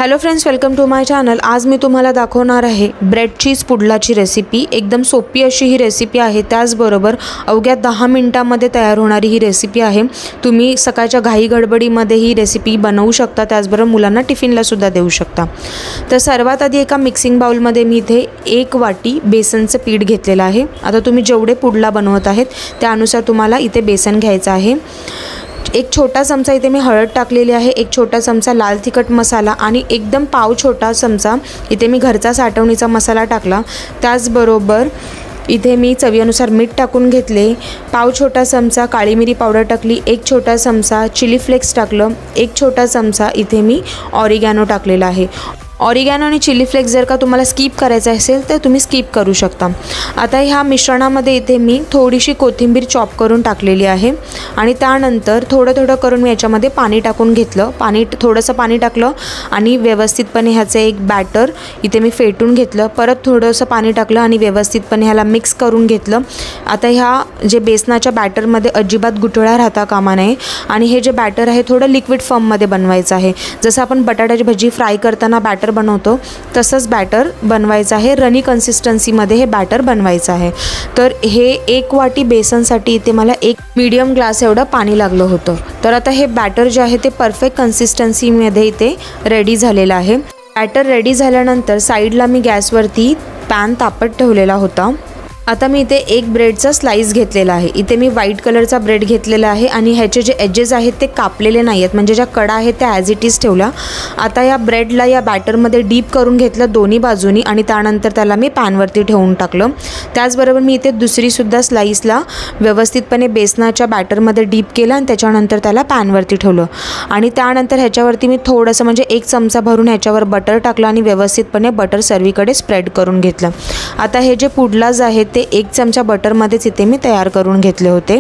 Hello friends, welcome to my channel. आज मी तुम्हाला दाखवणार आहे ब्रेड चीज पुडलाची रेसिपी। एकदम सोपी अशी ही रेसिपी आहे, त्याचबरोबर अवघ्या 10 मिनिटांमध्ये तयार होणारी ही रेसिपी आहे। तुम्ही सकाळच्या घाई गडबडीमध्ये ही रेसिपी बनवू शकता, त्याचबरोबर मुलांना टिफिनला सुद्धा देऊ शकता। तर सर्वात आधी एका मिक्सिंग बाउलमध्ये मी इथे 1 वाटी बेसनचं पीठ घेतलेलं आहे। आता तुम्ही जेवढे पुडला बनवत आहेत त्यानुसार तुम्हाला इथे बेसन घ्यायचं आहे। 1 छोटा चमचा इथे मी हळद टाकलेली आहे, 1 छोटा चमचा लाल तिखट मसाला आणि एकदम पाव छोटा चमचा इथे मी घरचा साठवणीचा मसाला टाकला। त्याचबरोबर इथे मी चवीनुसार मीठ टाकून घेतले, पाव छोटा चमचा काळी मिरी पावडर टाकली, 1 छोटा चमचा चिली फ्लेक्स टाकलं, 1 छोटा चमचा इथे मी ऑरिगॅनो टाकलेला आहे। ऑरिगॅनो आणि चिली फ्लेक्स जर का तुम्हाला स्किप करायचं असेल तर तुम्ही स्किप करू शकता। आता ह्या मिश्रणामध्ये इथे मी थोडीशी कोथिंबीर चॉप करून टाकलेली आहे आणि त्यानंतर थोडं करून मी याच्यामध्ये पाणी टाकून घेतलं। थोडंसं पाणी टाकलं आणि व्यवस्थितपणे ह्याचं एक बॅटर इथे मी फेटून घेतलं। परत थोडंसं पाणी टाकलं आणि व्यवस्थितपणे ह्याला मिक्स करून घेतलं। आता ह्या जे बेसनाच्या बॅटरमध्ये अजिबात गुठळ्या राहता कामा नये आणि हे जे बॅटर आहे थोडं लिक्विड फॉर्ममध्ये बनवायचं आहे। जसं आपण बटाट्याची भजी फ्राय करताना बॅटर बनवतो तसंच बॅटर बनवायचं आहे। रनी कन्सिस्टन्सीमध्ये हे बॅटर बनवायचं आहे। तर हे 1 वाटी बेसनसाठी इथे मला 1 मीडियम ग्लास एवढं पाणी लागलं होतं। तर आता हे बॅटर जे आहे ते परफेक्ट कन्सिस्टन्सीमध्ये इथे रेडी झालेलं आहे। बॅटर रेडी झाल्यानंतर साईडला मी गॅसवरती पॅन तापत ठेवलेला होता। आता मी इथे 1 ब्रेडचा स्लाइस घेतलेला आहे। इथे मी व्हाईट कलरचा ब्रेड घेतलेला आहे आणि ह्याचे जे एजेस आहेत ते कापलेले नाही आहेत, म्हणजे ज्या कडा आहेत त्या ॲज इट इज ठेवल्या। आता या ब्रेडला या बॅटरमध्ये डीप करून घेतलं दोन्ही बाजूनी आणि त्यानंतर त्याला मी पॅनवरती ठेवून टाकलं। त्याचबरोबर मी इथे दुसरीसुद्धा स्लाइसला व्यवस्थितपणे बेसनाच्या बॅटरमध्ये डीप केलं आणि त्याच्यानंतर त्याला पॅनवरती ठेवलं आणि त्यानंतर ह्याच्यावरती मी थोडंसं म्हणजे 1 चमचा भरून ह्याच्यावर बटर टाकलं आणि व्यवस्थितपणे बटर सर्वीकडे स्प्रेड करून घेतलं। आता हे जे पुडलाज आहेत ते 1 चमचा बटरमध्येच इथे मी तयार करून घेतले होते।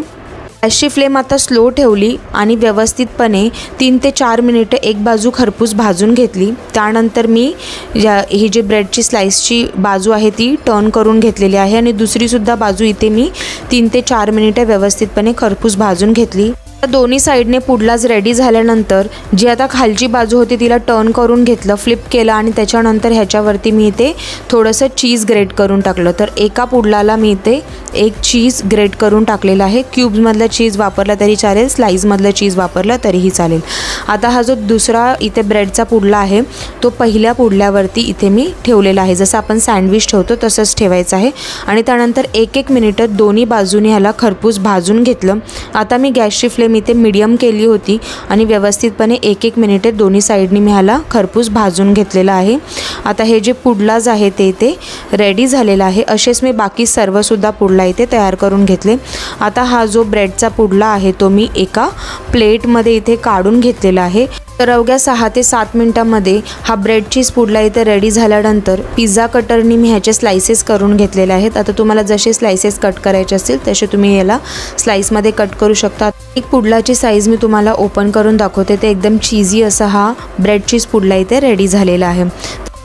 गॅसची फ्लेम आता स्लो ठेवली आणि व्यवस्थितपणे 3 ते 4 मिनिटे एक बाजू खरपूस भाजून घेतली। त्यानंतर मी ही जी ब्रेडची स्लाइसची बाजू आहे ती टर्न करून घेतलेली आहे आणि दुसरीसुद्धा बाजू इथे मी 3 ते 4 मिनिटे व्यवस्थितपणे खरपूस भाजून घेतली। दोन्ही साईडने पुडलाच रेडी झाल्यानंतर जी आता खालची बाजू होती तिला टर्न करून घेतलं, फ्लिप केलं आणि त्याच्यानंतर ह्याच्यावरती मी इथे थोडंसं चीज ग्रेट करून टाकलं। तर एका पुडलाला मी इथे 1 चीज ग्रेट करून टाकलेला आहे। क्यूब्समधलं चीज वापरला तरी चालेल, स्लाइसमधलं चीज वापरलं तरीही चालेल। आता हा जो दुसरा इथे ब्रेडचा पुडला आहे तो पहिल्या पुडल्यावरती इथे मी ठेवलेला आहे। जसं आपण सँडविच ठेवतो तसंच ठेवायचं आहे आणि त्यानंतर 1-1 मिनिटं दोन्ही बाजूने ह्याला खरपूस भाजून घेतलं। आता मी गॅसची फ्लेम इथे मीडियम केली होती आणि व्यवस्थितपणे 1-1 मिनिटे दोन्ही साईडनी मी ह्याला खरपूस भाजून घेतलेलं आहे। आता हे जे पुडलाज आहे ते इथे रेडी झालेलं आहे। असेच मी बाकी सर्वसुद्धा पुडला इथे तयार करून घेतले। आता हा जो ब्रेडचा पुडला आहे तो मी एका प्लेटमध्ये इथे काढून घेतलेला आहे। तर अवघ्या 6 ते 7 मिनिटांमध्ये हा ब्रेड चीज पुडला इथे रेडी झाल्यानंतर पिझ्झा कटरनी मी ह्याचे स्लाइसेस करून घेतलेले आहेत। आता तुम्हाला जसे स्लाइसेस कट करायचे असतील तसे तुम्ही याला स्लाइसमध्ये कट करू शकता। एक पुडलाची साईज मी तुम्हाला ओपन करून दाखवते। ते एकदम चीजी असा हा ब्रेड चीज पुडला इथे रेडी झालेला आहे।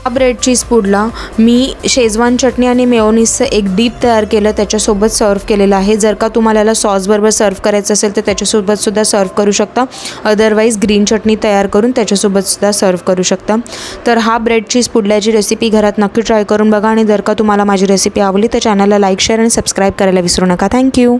हा ब्रेड चीज पुडला मी शेजवान चटणी आणि मेयोनीजचं एक डीप तयार केलं, त्याच्यासोबत सर्व केलेलं आहे। जर का तुम्हाला याला सॉसबरोबर सर्व करायचं असेल तर त्याच्यासोबतसुद्धा सर्व करू शकता, अदरवाईज ग्रीन चटणी तयार करून त्याच्यासोबतसुद्धा सर्व करू शकता। तर हा ब्रेड चीज पुडल्याची रेसिपी घरात नक्की ट्राय करून बघा आणि जर का तुम्हाला माझी रेसिपी आवडली तर चॅनलला लाईक, शेअर आणि सबस्क्राईब करायला विसरू नका। थँक्यू।